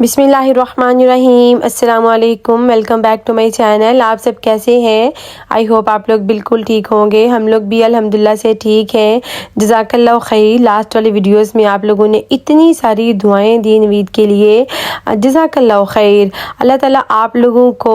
बिस्मिल्लाहिर्रहमानिर्रहीम। अस्सलाम वालेकुम। Welcome back to my channel. आप सब कैसे हैं? आई होप आप लोग बिल्कुल ठीक होंगे। हम लोग भी अल्हम्दुलिल्लाह से ठीक हैं। जज़ाकल्लाह खैर। लास्ट वाली वीडियोस में आप लोगों ने इतनी सारी दुआएं दी नवीद के लिए, जज़ाकल्लाह खैर। अल्लाह ताला आप लोगों को,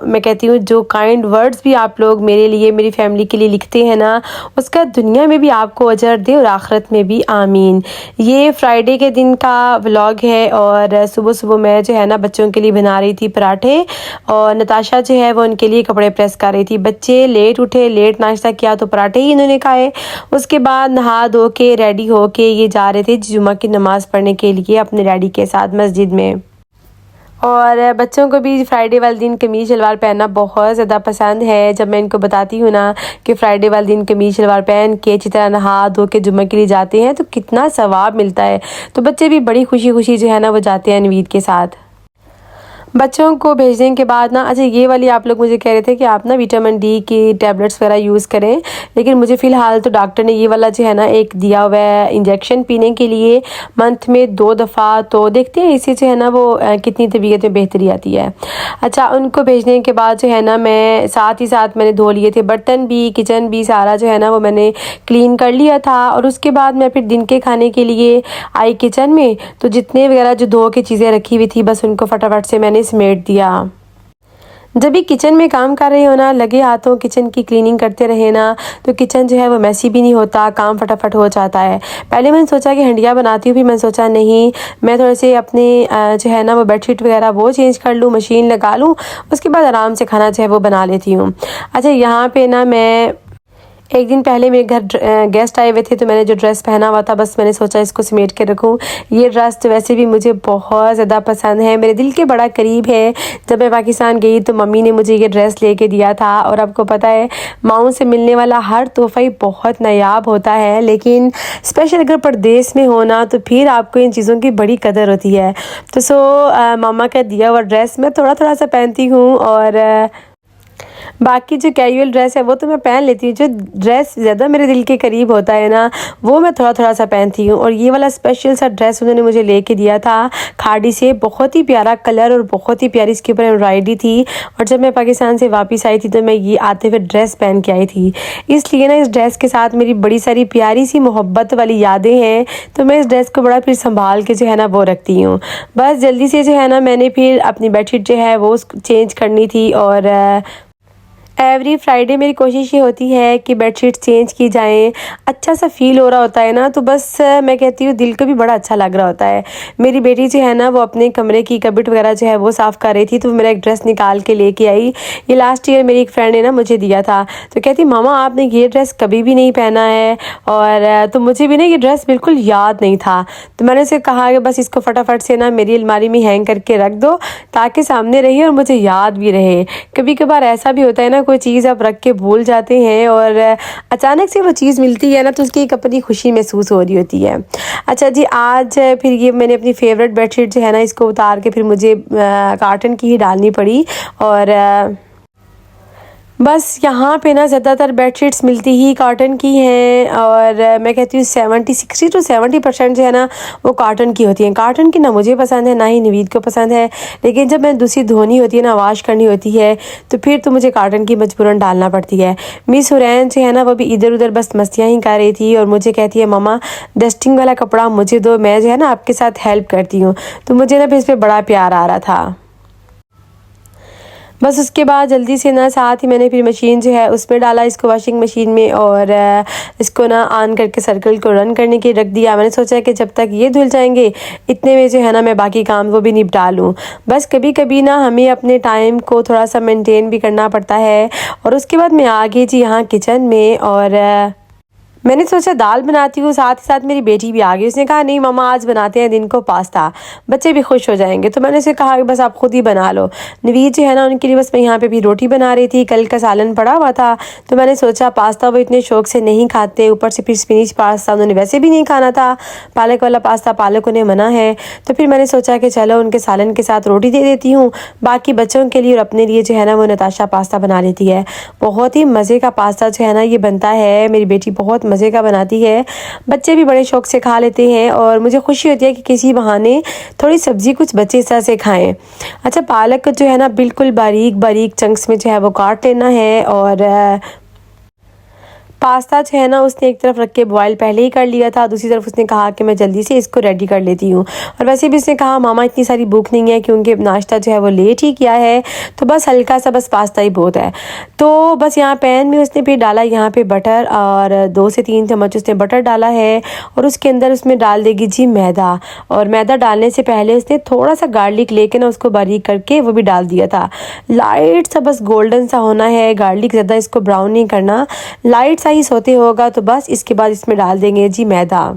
मैं कहती हूँ, जो काइंड वर्ड्स भी आप लोग मेरे लिए, मेरी फैमिली के लिए लिखते हैं ना, उसका दुनिया में भी आपको अजर दे और आखिरत में भी आमीन। ये फ्राइडे के दिन का व्लॉग है और सुबह सुबह मैं जो है ना बच्चों के लिए बना रही थी पराठे, और नताशा जो है वो उनके लिए कपड़े प्रेस कर रही थी। बच्चे लेट उठे, लेट नाश्ता किया तो पराठे ही इन्होंने खाए। उसके बाद नहा धो के रेडी हो के ये जा रहे थे जुम्मा की नमाज़ पढ़ने के लिए अपने डैडी के साथ मस्जिद में। और बच्चों को भी फ्राइडे वाले दिन कमीज़ शलवार पहनना बहुत ज़्यादा पसंद है। जब मैं इनको बताती हूँ ना कि फ़्राइडे वाले दिन कमीज़ शलवार पहन के अच्छी तरह नहा धो के जुम्मे के लिए जाते हैं तो कितना सवाब मिलता है, तो बच्चे भी बड़ी खुशी खुशी जो है ना वो जाते हैं नवीद के साथ। बच्चों को भेजने के बाद ना, अच्छा ये वाली आप लोग मुझे कह रहे थे कि आप ना विटामिन डी की टैबलेट्स वगैरह यूज़ करें, लेकिन मुझे फ़िलहाल तो डॉक्टर ने ये वाला जो है ना एक दिया हुआ है इंजेक्शन पीने के लिए मंथ में 2 दफ़ा। तो देखते हैं इससे जो है ना वो कितनी तबीयत में बेहतरी आती है। अच्छा, उनको भेजने के बाद जो है ना मैं साथ ही साथ मैंने धो लिए थे बर्तन भी, किचन भी, सारा जो है ना वो मैंने क्लीन कर लिया था। और उसके बाद मैं फिर दिन के खाने के लिए आई किचन में, तो जितने वगैरह जो धो के चीज़ें रखी हुई थी बस उनको फटाफट से मैंने समेट दिया। जब भी किचन में काम कर रहे हो ना, लगे हाथों किचन की क्लीनिंग करते रहे ना, तो किचन जो है वो मैसी भी नहीं होता, काम फटाफट हो जाता है। पहले मैंने सोचा कि हंडिया बनाती हूँ, फिर मैंने सोचा नहीं, मैं थोड़े से अपने जो है ना वो बेडशीट वगैरह वो चेंज कर लूँ, मशीन लगा लूँ, उसके बाद आराम से खाना जो है वो बना लेती हूँ। अच्छा, यहाँ पे ना मैं एक दिन पहले मेरे घर गेस्ट आए हुए थे, तो मैंने जो ड्रेस पहना हुआ था बस मैंने सोचा इसको समेट के रखूं। ये ड्रेस तो वैसे भी मुझे बहुत ज़्यादा पसंद है, मेरे दिल के बड़ा करीब है। जब मैं पाकिस्तान गई तो मम्मी ने मुझे ये ड्रेस लेके दिया था, और आपको पता है माओं से मिलने वाला हर तोहफ़ा ही बहुत नायाब होता है, लेकिन स्पेशल अगर परदेश में होना तो फिर आपको इन चीज़ों की बड़ी कदर होती है। तो मामा का दिया हुआ ड्रेस मैं थोड़ा थोड़ा सा पहनती हूँ, और बाकी जो कैजुअल ड्रेस है वो तो मैं पहन लेती हूँ। जो ड्रेस ज़्यादा मेरे दिल के करीब होता है ना वो मैं थोड़ा थोड़ा सा पहनती हूँ। और ये वाला स्पेशल सा ड्रेस उन्होंने मुझे लेके दिया था खाड़ी से, बहुत ही प्यारा कलर और बहुत ही प्यारी इसके ऊपर एम्ब्रॉयडरी थी। और जब मैं पाकिस्तान से वापस आई थी तो मैं ये आते हुए ड्रेस पहन के आई थी, इसलिए ना इस ड्रेस के साथ मेरी बड़ी सारी प्यारी सी मोहब्बत वाली यादें हैं। तो मैं इस ड्रेस को बड़ा फिर संभाल के जो है ना वो रखती हूँ। बस जल्दी से जो है ना मैंने फिर अपनी बेडशीट जो है वो चेंज करनी थी, और एवरी फ्राइडे मेरी कोशिश ये होती है कि बेडशीट चेंज की जाएं। अच्छा सा फील हो रहा होता है ना, तो बस मैं कहती हूँ दिल को भी बड़ा अच्छा लग रहा होता है। मेरी बेटी जो है ना वो अपने कमरे की कबट वगैरह जो है वो साफ़ कर रही थी, तो मेरा एक ड्रेस निकाल के लेके आई। ये लास्ट ईयर मेरी एक फ्रेंड ने ना मुझे दिया था, तो कहती मामा आपने ये ड्रेस कभी भी नहीं पहना है, और तो मुझे भी ना ये ड्रेस बिल्कुल याद नहीं था। तो मैंने उसे कहा कि बस इसको फटाफट से ना मेरी अलमारी में हैंग करके रख दो ताकि सामने रहे और मुझे याद भी रहे। कभी कभार ऐसा भी होता है ना, कोई चीज़ आप रख के भूल जाते हैं और अचानक से वो चीज़ मिलती है ना, तो उसकी एक अपनी खुशी महसूस हो रही होती है। अच्छा जी, आज फिर ये मैंने अपनी फेवरेट बेडशीट जो है ना इसको उतार के फिर मुझे कॉटन की ही डालनी पड़ी। और बस यहाँ पे ना ज़्यादातर बेडशीट्स मिलती ही कॉटन की हैं, और मैं कहती हूँ 60 to 70% जो है ना वो कॉटन की होती हैं। कॉटन की ना मुझे पसंद है ना ही नवीद को पसंद है, लेकिन जब मैं दूसरी धोनी होती है ना, वॉश करनी होती है, तो फिर तो मुझे कॉटन की मजबूरन डालना पड़ती है। मिस हुरैन जो है ना वो भी इधर उधर बस मस्तियाँ ही कर रही थी, और मुझे कहती है मम्मा डस्टिंग वाला कपड़ा मुझे दो, मैं जो है ना आपके साथ हेल्प करती हूँ। तो मुझे ना फिर इस पर बड़ा प्यार आ रहा था। बस उसके बाद जल्दी से ना साथ ही मैंने फिर मशीन जो है उसमें डाला इसको वॉशिंग मशीन में, और इसको ना ऑन करके सर्कल को रन करने के रख दिया। मैंने सोचा कि जब तक ये धुल जाएंगे इतने में जो है ना मैं बाकी काम वो भी निपटा लूँ। बस कभी कभी ना हमें अपने टाइम को थोड़ा सा मेंटेन भी करना पड़ता है। और उसके बाद मैं आ गई जी यहाँ किचन में, और मैंने सोचा दाल बनाती हूँ, साथ ही साथ मेरी बेटी भी आ गई। उसने कहा नहीं मम्मा आज बनाते हैं दिन को पास्ता, बच्चे भी खुश हो जाएंगे। तो मैंने उसे कहा कि बस आप खुद ही बना लो। नवीद जो है ना उनके लिए बस मैं यहाँ पे भी रोटी बना रही थी, कल का सालन पड़ा हुआ था। तो मैंने सोचा पास्ता वो इतने शौक से नहीं खाते, ऊपर से फिर स्पिनिच पास्ता उन्होंने वैसे भी नहीं खाना था, पालक वाला पास्ता पालक उन्हें मना है। तो फिर मैंने सोचा कि चलो उनके सालन के साथ रोटी दे देती हूँ, बाकी बच्चों के लिए और अपने लिए जो है ना वो नताशा पास्ता बना लेती है। बहुत ही मज़े का पास्ता जो है ना ये बनता है, मेरी बेटी बहुत मज़े का बनाती है, बच्चे भी बड़े शौक से खा लेते हैं और मुझे खुशी होती है कि किसी बहाने थोड़ी सब्ज़ी कुछ बच्चे इस तरह से खाएं। अच्छा, पालक जो है ना बिल्कुल बारीक बारीक चंक्स में जो है वो काट लेना है। और पास्ता जो है ना उसने एक तरफ रख के बॉयल पहले ही कर लिया था, दूसरी तरफ उसने कहा कि मैं जल्दी से इसको रेडी कर लेती हूँ। और वैसे भी उसने कहा मामा इतनी सारी भूख नहीं है क्योंकि नाश्ता जो है वो लेट ही किया है, तो बस हल्का सा बस पास्ता ही बहुत है। तो बस यहाँ पैन में उसने फिर डाला यहाँ पे बटर, और 2 से 3 चम्मच उसने बटर डाला है। और उसके अंदर उसमें डाल देगी जी मैदा, और मैदा डालने से पहले उसने थोड़ा सा गार्लिक लेके ना उसको बारीक करके वो भी डाल दिया था। लाइट सा बस गोल्डन सा होना है, गार्लिक ज़्यादा इसको ब्राउन नहीं करना, लाइट सा ही सोते होगा। तो बस इसके बाद इसमें डाल देंगे जी मैदा।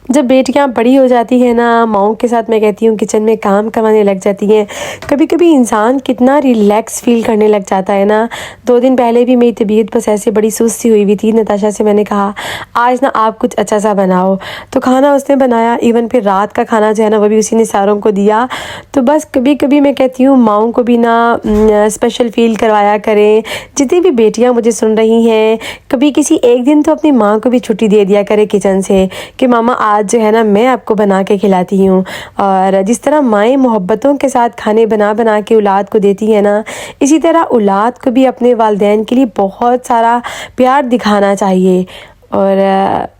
जब बेटियां बड़ी हो जाती है ना, माओं के साथ मैं कहती हूँ किचन में काम करवाने लग जाती हैं, कभी कभी इंसान कितना रिलैक्स फील करने लग जाता है ना। 2 दिन पहले भी मेरी तबीयत बस ऐसे बड़ी सुस्ती हुई हुई थी। नताशा से मैंने कहा आज ना आप कुछ अच्छा सा बनाओ, तो खाना उसने बनाया। इवन फिर रात का खाना जो है ना वो भी उसी ने सारों को दिया। तो बस कभी कभी मैं कहती हूँ माओं को भी ना स्पेशल फील करवाया करें। जितनी भी बेटियाँ मुझे सुन रही हैं, कभी किसी एक दिन तो अपनी माँ को भी छुट्टी दे दिया करे किचन से कि मामा आज जो है ना मैं आपको बना के खिलाती हूँ। और जिस तरह माएँ मोहब्बतों के साथ खाने बना बना के औलाद को देती है ना, इसी तरह औलाद को भी अपने वालिदैन के लिए बहुत सारा प्यार दिखाना चाहिए। और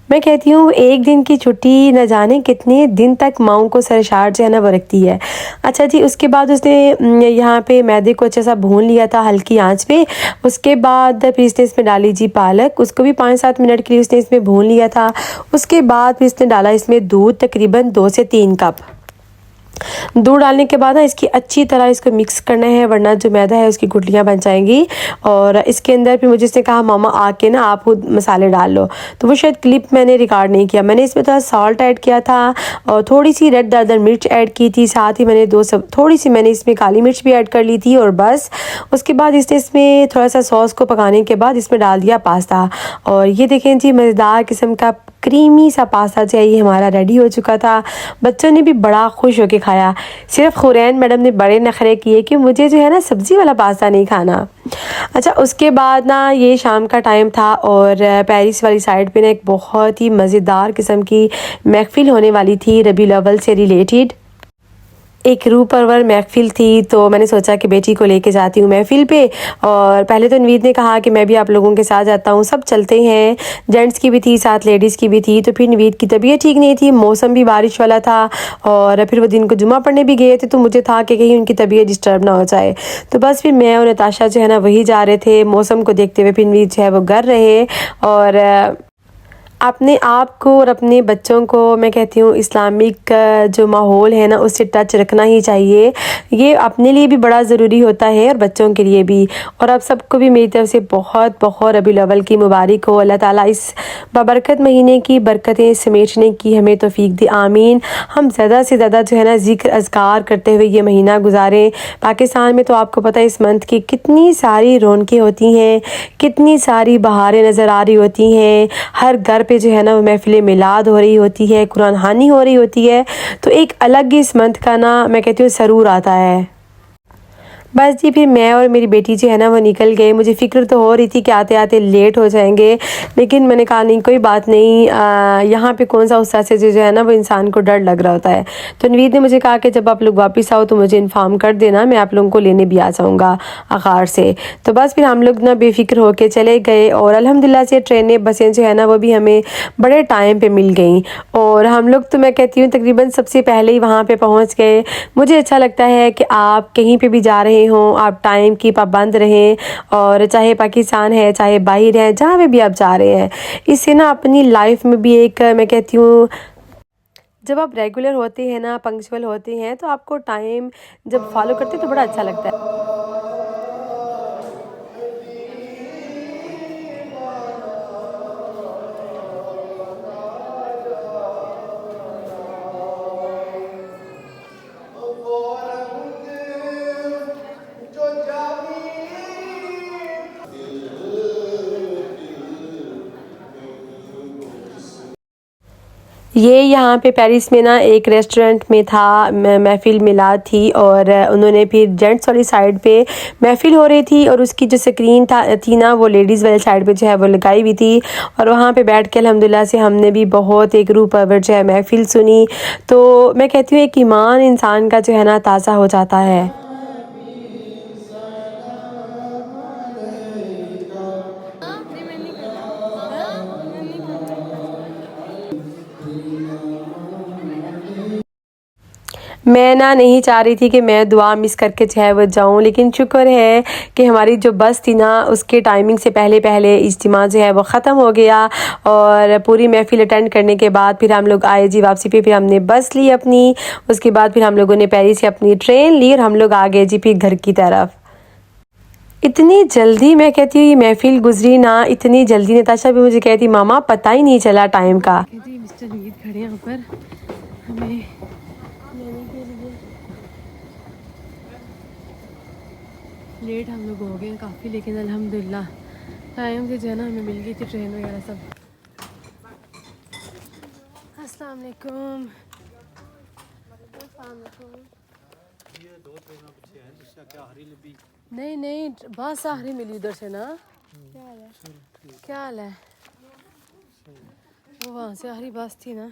मैं कहती हूँ एक दिन की छुट्टी न जाने कितने दिन तक माओं को सरशार जो है ना वो रखती है। अच्छा जी, उसके बाद उसने यहाँ पे मैदे को अच्छा सा भून लिया था हल्की आंच पे। उसके बाद फिर इसने इसमें डाली जी पालक, उसको भी 5-7 मिनट के लिए उसने इसमें भून लिया था। उसके बाद फिर इसने डाला इसमें दूध, तकरीबन 2 से 3 कप दूध डालने के बाद ना इसकी अच्छी तरह इसको मिक्स करना है, वरना जो मैदा है उसकी गुठलियाँ बन जाएंगी। और इसके अंदर फिर मुझे इसने कहा मामा आके ना आप खुद मसाले डाल लो, तो वो शायद क्लिप मैंने रिकॉर्ड नहीं किया। मैंने इसमें थोड़ा सॉल्ट ऐड किया था और थोड़ी सी रेड दादर मिर्च ऐड की थी, साथ ही मैंने थोड़ी सी मैंने इसमें काली मिर्च भी ऐड कर ली थी। और बस उसके बाद इसने इसमें थोड़ा सा सॉस को पकाने के बाद इसमें डाल दिया पास्ता। और ये देखें जी, मज़ेदार किस्म का क्रीमी सा पास्ता जो है ये हमारा रेडी हो चुका था। बच्चों ने भी बड़ा खुश होकर खाया। सिर्फ खुरैन मैडम ने बड़े नखरे किए कि मुझे जो है ना सब्ज़ी वाला पास्ता नहीं खाना। अच्छा, उसके बाद ना ये शाम का टाइम था और पेरिस वाली साइड पे ना एक बहुत ही मज़ेदार किस्म की महफिल होने वाली थी रबीउल अव्वल से रिलेटेड। एक रूह परवर महफिल थी, तो मैंने सोचा कि बेटी को लेके जाती हूँ महफिल पे। और पहले तो नवीद ने कहा कि मैं भी आप लोगों के साथ जाता हूँ, सब चलते हैं। जेंट्स की भी थी साथ, लेडीज़ की भी थी। तो फिर नवीद की तबीयत ठीक नहीं थी, मौसम भी बारिश वाला था और फिर वो दिन को जुमा पढ़ने भी गए थे, तो मुझे था कि कहीं उनकी तबीयत डिस्टर्ब ना हो जाए। तो बस फिर मैं और नताशा जो है ना वही जा रहे थे। मौसम को देखते हुए फिर नवीद जो है वो घर रहे। और अपने आप को और अपने बच्चों को मैं कहती हूँ इस्लामिक जो माहौल है ना उससे टच रखना ही चाहिए। ये अपने लिए भी बड़ा ज़रूरी होता है और बच्चों के लिए भी। और आप सबको भी मेरी तरफ से बहुत बहुत रबीउल अव्वल की मुबारक हो। अल्लाह ताला इस बबरकत महीने की बरकतें समेटने की हमें तौफीक दे, आमीन। हम ज़्यादा से ज़्यादा जो है ना ज़िक्र अज़कार करते हुए ये महीना गुजारें। पाकिस्तान में तो आपको पता है इस मंथ की कितनी सारी रौनकें होती हैं, कितनी सारी बहारें नज़र आ रही होती हैं। हर घर पे जो है ना वो महफिल मिलाद हो रही होती है, कुरान हानी हो रही होती है। तो एक अलग ही इस मंथ का ना मैं कहती हूँ सरूर आता है। बस जी, फिर मैं और मेरी बेटी जो है ना वो निकल गए। मुझे फ़िक्र तो हो रही थी कि आते आते लेट हो जाएंगे, लेकिन मैंने कहा नहीं कोई बात नहीं, यहाँ पे कौन सा उससे से जो है ना वो इंसान को डर लग रहा होता है। तो नवीद ने मुझे कहा कि जब आप लोग वापस आओ तो मुझे इन्फॉर्म कर देना, मैं आप लोगों को लेने भी आ जाऊँगा आकार से। तो बस फिर हम लोग ना बेफिक्र होकर चले गए और अल्हम्दुलिल्लाह से ट्रेनें बसें जो है ना वो भी हमें बड़े टाइम पर मिल गई। और हम लोग तो मैं कहती हूँ तकरीबन सबसे पहले ही वहाँ पर पहुँच गए। मुझे अच्छा लगता है कि आप कहीं पर भी जा रहे हों आप टाइम की पाबंद रहें, और चाहे पाकिस्तान है चाहे बाहर है, जहाँ पे भी आप जा रहे हैं, इससे ना अपनी लाइफ में भी एक मैं कहती हूँ जब आप रेगुलर होते हैं ना, पंक्चुअल होते हैं, तो आपको टाइम जब फॉलो करते हैं तो बड़ा अच्छा लगता है। ये यहाँ पे पेरिस में ना एक रेस्टोरेंट में था, महफ़िल मिलाद थी और उन्होंने फिर जेंट्स वाली साइड पे महफ़िल हो रही थी और उसकी जो स्क्रीन थी ना वो लेडीज़ वाली साइड पे जो है वो लगाई हुई थी और वहाँ पे बैठ के अल्हम्दुलिल्लाह से हमने भी बहुत एक रूह परवर जो है महफ़िल सुनी। तो मैं कहती हूँ एक ईमान इंसान का जो है ना ताज़ा हो जाता है। मैं ना नहीं चाह रही थी कि मैं दुआ मिस करके जो है वो जाऊँ, लेकिन शुक्र है कि हमारी जो बस थी ना उसके टाइमिंग से पहले पहले इज्तिमा जो है वो ख़त्म हो गया और पूरी महफ़िल अटेंड करने के बाद फिर हम लोग आए जी वापसी पे। फिर हमने बस ली अपनी, उसके बाद फिर हम लोगों ने पेरिस से अपनी ट्रेन ली और हम लोग आ गए जी फिर घर की तरफ। इतनी जल्दी मैं कहती हूँ ये महफ़िल गुजरी ना, इतनी जल्दी। नताशा भी मुझे कहती मामा पता ही नहीं चला टाइम का। मिस्टर वीर खड़े हैं ऊपर हमें लेने के लिए। लेट हम लोग हो गए हैं काफ़ी, लेकिन अल्हम्दुलिल्लाह टाइम से जो है ना हमें मिल गई थी ट्रेन वगैरह सब। अस्सलाम वालेकुम। ये 2 ट्रेनों पीछे हैं, जिसका क्या हरी लबी। नहीं नहीं बस आखिरी मिली उधर से ना। क्या हाल है? क्या हाल है? वो वहाँ से आखिरी बस थी ना।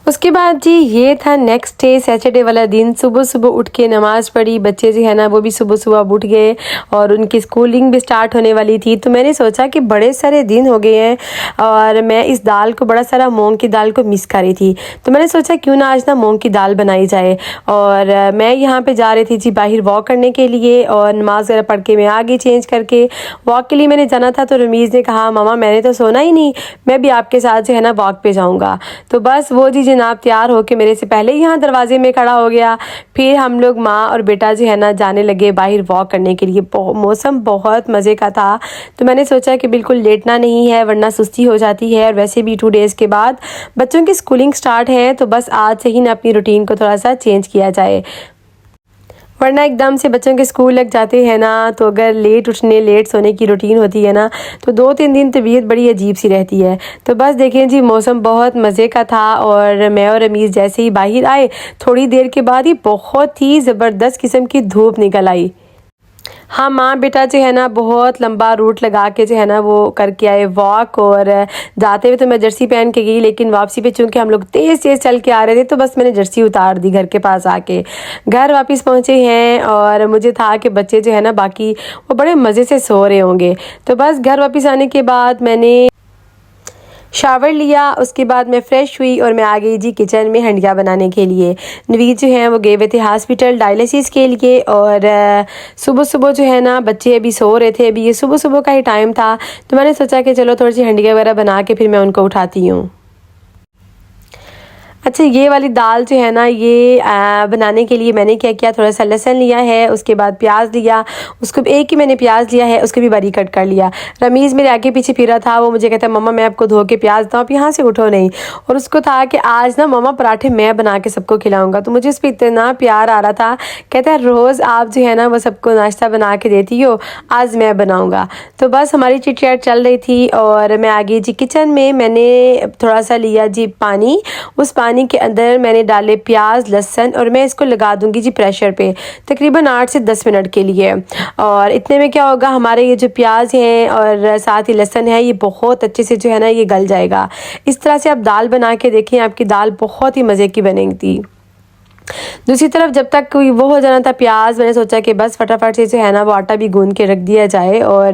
उसके बाद जी ये था नेक्स्ट डे सैटरडे वाला दिन। सुबह सुबह उठ के नमाज़ पढ़ी, बच्चे जो है ना वो भी सुबह सुबह उठ गए और उनकी स्कूलिंग भी स्टार्ट होने वाली थी। तो मैंने सोचा कि बड़े सारे दिन हो गए हैं और मैं इस दाल को, बड़ा सारा मूंग की दाल को मिस कर रही थी। तो मैंने सोचा क्यों ना आज ना मूंग की दाल बनाई जाए। और मैं यहाँ पे जा रही थी जी बाहर वॉक करने के लिए और नमाज़ वगैरह पढ़ के मैं आ गई चेंज करके। वॉक के लिए मैंने जाना था तो रमीज़ ने कहा मामा मैंने तो सोना ही नहीं, मैं भी आपके साथ जो है ना वॉक पे जाऊँगा। तो बस वो जी जनाब तैयार होके मेरे से पहले ही यहाँ दरवाजे में खड़ा हो गया। फिर हम लोग माँ और बेटा जो है ना जाने लगे बाहर वॉक करने के लिए। मौसम बहुत मज़े का था तो मैंने सोचा कि बिल्कुल लेटना नहीं है वरना सुस्ती हो जाती है। और वैसे भी 2 डेज़ के बाद बच्चों की स्कूलिंग स्टार्ट है तो बस आज से ही ना अपनी रूटीन को थोड़ा सा चेंज किया जाए, वरना एकदम से बच्चों के स्कूल लग जाते हैं ना तो अगर लेट उठने लेट सोने की रूटीन होती है ना तो 2-3 दिन तबीयत बड़ी अजीब सी रहती है। तो बस देखें जी मौसम बहुत मज़े का था और मैं और रमीज़ जैसे ही बाहर आए थोड़ी देर के बाद ही बहुत ही ज़बरदस्त किस्म की धूप निकल आई। हाँ माँ बेटा जो है ना बहुत लंबा रूट लगा के जो है ना वो करके आए वॉक। और जाते हुए तो मैं जर्सी पहन के गई, लेकिन वापसी पे चूँकि हम लोग तेज़ तेज़ चल के आ रहे थे तो बस मैंने जर्सी उतार दी घर के पास आके। घर वापस पहुँचे हैं और मुझे था कि बच्चे जो है ना बाकी वो बड़े मज़े से सो रहे होंगे। तो बस घर वापस आने के बाद मैंने शावर लिया, उसके बाद मैं फ़्रेश हुई और मैं आ गई जी किचन में हंडिया बनाने के लिए। नवीद जो हैं वो गए हुए थे हॉस्पिटल डायलिसिस के लिए और सुबह सुबह जो है ना बच्चे अभी सो रहे थे, अभी ये सुबह सुबह का ही टाइम था तो मैंने सोचा कि चलो थोड़ी सी हंडिया वगैरह बना के फिर मैं उनको उठाती हूँ। अच्छा ये वाली दाल जो है ना ये बनाने के लिए मैंने क्या किया, थोड़ा सा लहसुन लिया है, उसके बाद प्याज लिया, उसको एक ही मैंने प्याज लिया है, उसको भी बारीक कट कर लिया। रमीज़ मेरे आगे पीछे फिरा था, वो मुझे कहता मम्मा मैं आपको धो के प्याज दूँ, आप यहाँ से उठो नहीं। और उसको था कि आज ना मम्मा पराठे मैं बना के सबको खिलाऊँगा। तो मुझे उस पर इतना प्यार आ रहा था, कहता है रोज़ आप जो है ना वो सबको नाश्ता बना के देती हो, आज मैं बनाऊँगा। तो बस हमारी चिट चैट चल रही थी और मैं आ गई जी किचन में। मैंने थोड़ा सा लिया जी पानी, उस पानी के अंदर मैंने डाले प्याज लहसुन और मैं इसको लगा दूंगी जी प्रेशर पे तकरीबन 8 से 10 मिनट के लिए। और इतने में क्या होगा हमारे ये जो प्याज हैं और साथ ही लहसुन है ये बहुत अच्छे से जो है ना ये गल जाएगा। इस तरह से आप दाल बना के देखें, आपकी दाल बहुत ही मज़े की बनेगी। दूसरी तरफ जब तक वो हो जाना था प्याज, मैंने सोचा कि बस फटाफट से जो है ना वो आटा भी गूंद के रख दिया जाए। और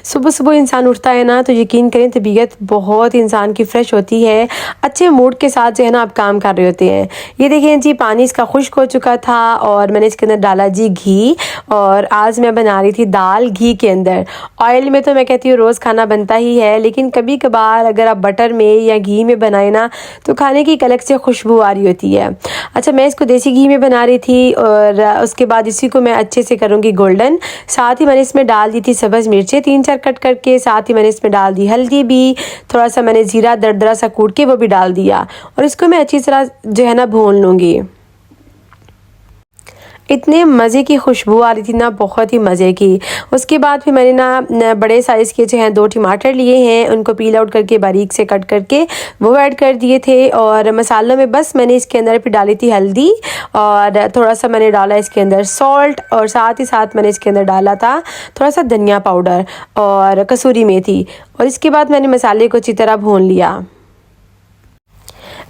सुबह सुबह इंसान उठता है ना तो यकीन करें तबीयत बहुत इंसान की फ़्रेश होती है, अच्छे मूड के साथ जो है ना आप काम कर रहे होते हैं। ये देखें जी पानी इसका खुश्क हो चुका था और मैंने इसके अंदर डाला जी घी। और आज मैं बना रही थी दाल घी के अंदर। ऑयल में तो मैं कहती हूँ रोज़ खाना बनता ही है, लेकिन कभी कभार अगर आप बटर में या घी में बनाए ना तो खाने की एक अलग से खुशबू आ रही होती है। अच्छा मैं इसको देसी घी में बना रही थी और उसके बाद इसी को मैं अच्छे से करूँगी गोल्डन। साथ ही मैंने इसमें डाल दी थी सब्ज़ मिर्चें 3-4 कट करके, साथ ही मैंने इसमें डाल दी हल्दी भी, थोड़ा सा मैंने ज़ीरा दरदरा सा कूट के वो भी डाल दिया और इसको मैं अच्छी तरह जो है ना भून लूँगी। इतने मज़े की खुशबू आ रही थी ना, बहुत ही मज़े की। उसके बाद फिर मैंने ना बड़े साइज़ के जो हैं 2 टमाटर लिए हैं, उनको पील आउट करके बारीक से कट करके वो ऐड कर दिए थे। और मसालों में बस मैंने इसके अंदर फिर डाली थी हल्दी और थोड़ा सा मैंने डाला इसके अंदर सॉल्ट, और साथ ही साथ मैंने इसके अंदर डाला था थोड़ा सा धनिया पाउडर और कसूरी मेथी। और इसके बाद मैंने मसाले को अच्छी तरह भून लिया।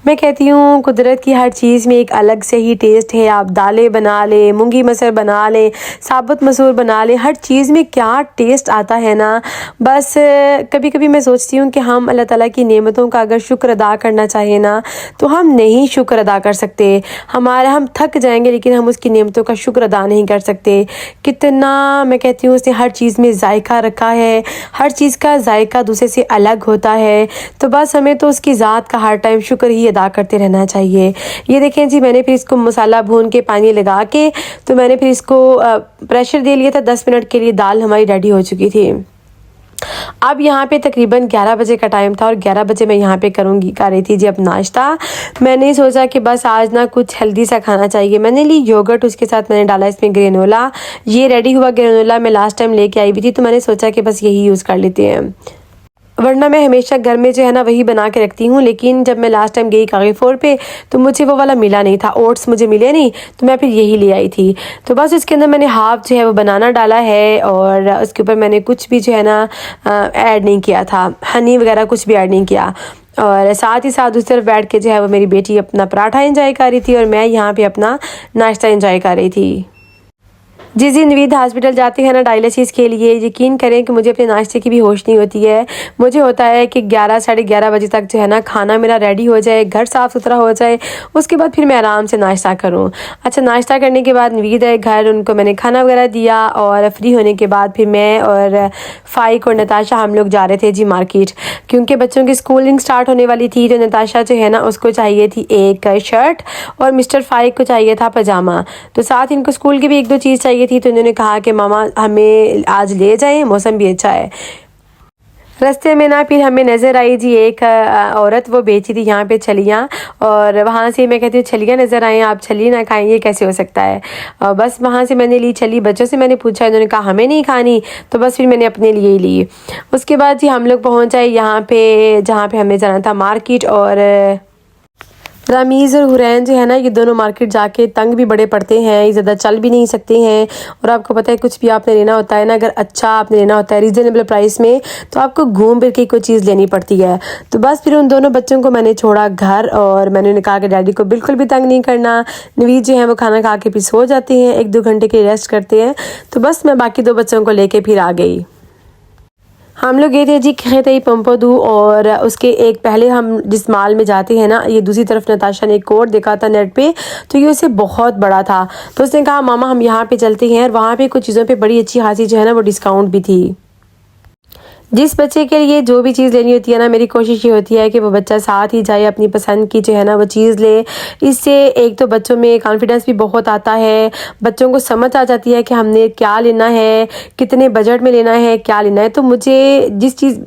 मैं कहती हूँ कुदरत की हर चीज़ में एक अलग से ही टेस्ट है। आप दालें बना लें, मूंगी मसर बना लें, साबुत मसूर बना लें, हर चीज़ में क्या टेस्ट आता है ना। बस कभी कभी मैं सोचती हूँ कि हम अल्लाह ताला की नेमतों का अगर शुक्र अदा करना चाहिए ना, तो हम नहीं शुक्र अदा कर सकते। हम थक जाएंगे लेकिन हम उसकी नेमतों का शुक्र अदा नहीं कर सकते। कितना मैं कहती हूँ उसने हर चीज़ में जायका रखा है, हर चीज़ का जायका दूसरे से अलग होता है। तो बस हमें तो उसकी ज़ात का हर टाइम शुक्र ही अदा करते रहना चाहिए। ये देखें जी, मैंने फिर इसको मसाला भून के पानी लगा के तो मैंने फिर इसको प्रेशर दे लिया था। 10 मिनट के लिए दाल हमारी रेडी हो चुकी थी। अब यहाँ पे तकरीबन 11 बजे का टाइम था और 11 बजे मैं यहाँ पे कर रही थी जी अब नाश्ता। मैंने सोचा कि बस आज ना कुछ हेल्दी सा खाना चाहिए। मैंने ली योगर्ट, उसके साथ मैंने डाला इसमें ग्रेनोला। ये रेडी हुआ ग्रेनोला मैं लास्ट टाइम लेके आई हुई थी, तो मैंने सोचा कि बस यही यूज़ कर लेते हैं, वरना मैं हमेशा घर में जो है ना वही बना के रखती हूँ। लेकिन जब मैं लास्ट टाइम गई कागीफोर पे तो मुझे वो वाला मिला नहीं था, ओट्स मुझे मिले नहीं, तो मैं फिर यही ले आई थी। तो बस उसके अंदर मैंने हाफ जो है वो बनाना डाला है और उसके ऊपर मैंने कुछ भी जो है ना ऐड नहीं किया था, हनी वगैरह कुछ भी ऐड नहीं किया। और साथ ही साथ उस तरफ बैठ के जो है वो मेरी बेटी अपना पराठा इंजॉय कर रही थी और मैं यहाँ पर अपना नाश्ता इंजॉय कर रही थी। जिस दिन नवीद हॉस्पिटल जाते हैं ना डायलिसिस के लिए, यकीन करें कि मुझे अपने नाश्ते की भी होश नहीं होती है। मुझे होता है कि 11 साढ़े 11 बजे तक जो है ना खाना मेरा रेडी हो जाए, घर साफ़ सुथरा हो जाए, उसके बाद फिर मैं आराम से नाश्ता करूं। अच्छा, नाश्ता करने के बाद नवीद आए घर, उनको मैंने खाना वगैरह दिया और फ्री होने के बाद फिर मैं और फ़ाइक और नताशा हम लोग जा रहे थे जी मार्केट, क्योंकि बच्चों की स्कूलिंग स्टार्ट होने वाली थी। तो नताशा जो है ना उसको चाहिए थी एक शर्ट और मिस्टर फ़ाइक को चाहिए था पजामा। तो साथ इनको स्कूल की भी 1-2 चीज़ चाहिए थी, तो उन्होंने कहा कि मामा हमें आज ले जाएं, मौसम भी अच्छा है। रास्ते में ना फिर हमें नज़र आई जी एक औरत, वो बेची थी यहाँ पे छलियाँ, और वहाँ से मैं कहती हूँ छलियाँ नज़र आएँ, आप छली ना खाएं, ये कैसे हो सकता है। और बस वहाँ से मैंने ली छली। बच्चों से मैंने पूछा, इन्होंने कहा हमें नहीं खानी, तो बस फिर मैंने अपने लिए ही ली। उसके बाद जी हम लोग पहुँच आए यहाँ पे जहाँ पे हमें जाना था मार्केट। और रामीज़ और हुरैन जो है ना, ये दोनों मार्केट जाके तंग भी बड़े पड़ते हैं, ये ज़्यादा चल भी नहीं सकते हैं। और आपको पता है कुछ भी आपने लेना होता है ना, अगर अच्छा आपने लेना होता है रीज़नेबल प्राइस में, तो आपको घूम फिर के कोई चीज़ लेनी पड़ती है। तो बस फिर उन दोनों बच्चों को मैंने छोड़ा घर और मैंने उन्हें कहा कि डैडी को बिल्कुल भी तंग नहीं करना। नवीद जो है वो खाना खा के फिर सो जाते हैं, 1-2 घंटे की रेस्ट करते हैं। तो बस मैं बाकी 2 बच्चों को लेके फिर आ गई। हम लोग गए थे जी खेतई पंपोदू, और उसके एक पहले हम जिस माल में जाते हैं ना, ये दूसरी तरफ नताशा ने एक कोट देखा था नेट पे, तो ये उससे बहुत बड़ा था। तो उसने कहा मामा हम यहाँ पे चलते हैं, और वहाँ पे कुछ चीज़ों पे बड़ी अच्छी खासी जो है ना वो डिस्काउंट भी थी। जिस बच्चे के लिए जो भी चीज़ लेनी होती है ना, मेरी कोशिश ये होती है कि वो बच्चा साथ ही जाए, अपनी पसंद की जो है ना वो चीज़ ले। इससे एक तो बच्चों में कॉन्फिडेंस भी बहुत आता है, बच्चों को समझ आ जाती है कि हमने क्या लेना है, कितने बजट में लेना है, क्या लेना है। तो मुझे जिस चीज़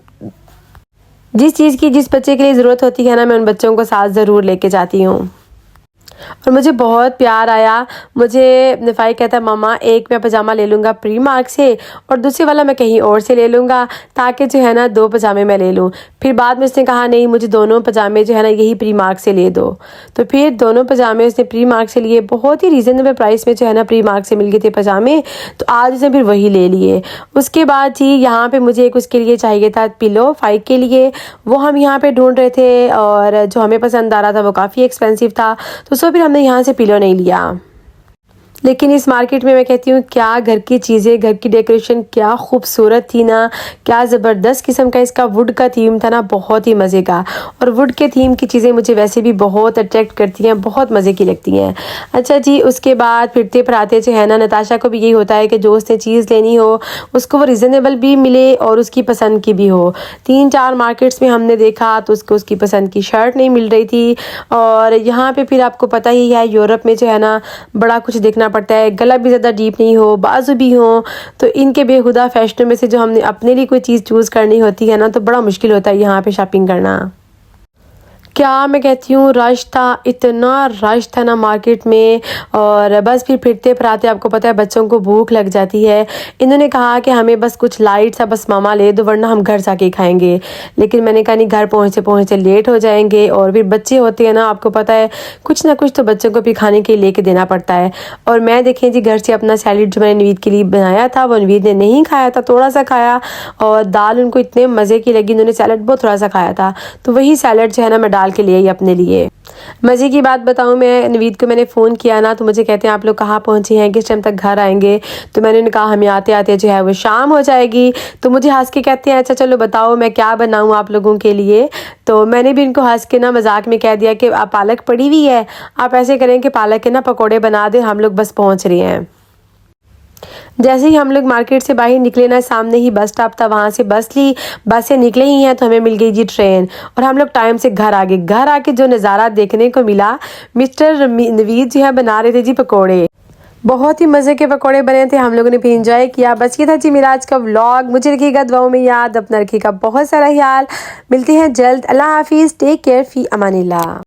की जिस बच्चे के लिए ज़रूरत होती है ना, मैं उन बच्चों को साथ ज़रूर लेके जाती हूँ। और मुझे बहुत प्यार आया। मुझे नफ़ाई कहता मामा एक मैं पजामा ले लूँगा प्री मार्क से और दूसरे वाला मैं कहीं और से ले लूँगा, ताकि जो है ना 2 पजामे मैं ले लूँ। फिर बाद में उसने कहा नहीं, मुझे दोनों पजामे जो है ना यही प्री मार्क से ले दो। तो फिर दोनों पजामे उसने प्री मार्क से लिए, बहुत ही रीज़नेबल प्राइस में जो है ना प्री मार्क से मिल गए थे पजामे। तो आज उसने फिर वही ले लिए। उसके बाद जी यहाँ पर मुझे एक उसके लिए चाहिए था पिलो फ़ाइक के लिए, वो हम यहाँ पर ढूंढ रहे थे, और जो हमें पसंद आ रहा था वो काफ़ी एक्सपेंसिव था, तो फिर हमने यहाँ से पिलो नहीं लिया। लेकिन इस मार्केट में मैं कहती हूँ क्या घर की चीज़ें, घर की डेकोरेशन क्या खूबसूरत थी ना, क्या ज़बरदस्त किस्म का इसका वुड का थीम था ना, बहुत ही मज़े का। और वुड के थीम की चीज़ें मुझे वैसे भी बहुत अट्रैक्ट करती हैं, बहुत मज़े की लगती हैं। अच्छा जी, उसके बाद फिरते फराते जो है ना, नताशा को भी यही होता है कि जो उसने चीज़ लेनी हो उसको वो रिजनेबल भी मिले और उसकी पसंद की भी हो। 3-4 मार्केट्स में हमने देखा तो उसको उसकी पसंद की शर्ट नहीं मिल रही थी। और यहाँ पे फिर आपको पता ही है यूरोप में जो है ना बड़ा कुछ देखना पड़ता है, गला भी ज़्यादा डीप नहीं हो, बाजू भी हो, तो इनके बेहुदा फैशनों में से जो हमने अपने लिए कोई चीज़ चूज़ करनी होती है ना, तो बड़ा मुश्किल होता है यहाँ पे शॉपिंग करना। क्या मैं कहती हूँ, रश था, इतना रश था ना मार्केट में। और बस फिर फिरते फराते आपको पता है बच्चों को भूख लग जाती है। इन्होंने कहा कि हमें बस कुछ लाइट सा बस मामा ले दो वरना हम घर जाके खाएंगे। लेकिन मैंने कहा नहीं, घर पहुँचते पहुँचते लेट हो जाएंगे। और फिर बच्चे होते हैं ना, आपको पता है कुछ ना कुछ तो बच्चों को भी खाने के लिए लेके देना पड़ता है। और मैं देखें जी घर से अपना सैलेड जो मैंने नवीद के लिए बनाया था वो नवीद ने नहीं खाया था, थोड़ा सा खाया। और दाल उनको इतने मज़े की लगी, उन्होंने सैलेड बहुत थोड़ा सा खाया था। तो वही सैलेड जो है ना मैं डाल के ले आई अपने लिए। मज़े की बात बताऊं, मैं नवीद को मैंने फ़ोन किया ना तो मुझे कहते हैं आप लोग कहाँ पहुँचे हैं, किस टाइम तक घर आएंगे। तो मैंने उन्हें कहा हमें आते आते जो है वो शाम हो जाएगी। तो मुझे हंस के कहते हैं अच्छा चलो बताओ मैं क्या बनाऊं आप लोगों के लिए। तो मैंने भी इनको हंस के ना मजाक में कह दिया कि आप पालक पड़ी हुई है, आप ऐसे करें कि पालक के ना पकौड़े बना दें, हम लोग बस पहुँच रहे हैं। जैसे ही हम लोग मार्केट से बाहर निकले ना, सामने ही बस स्टॉप था, वहाँ से बस ली, बस से निकले ही हैं तो हमें मिल गई जी ट्रेन। और हम लोग टाइम से घर आ गए। घर आके जो नज़ारा देखने को मिला, मिस्टर नवीद जो है बना रहे थे जी पकोड़े। बहुत ही मज़े के पकोड़े बने थे, हम लोगों ने भी इंजॉय किया। बस ये था जी मेरा आज का व्लॉग। मुझे रखिएगा दुआओं में याद, अपना रखिएगा बहुत सारा ख्याल। मिलते हैं जल्द। अल्लाह हाफिज़, टेक केयर, फी अमानिल्लाह।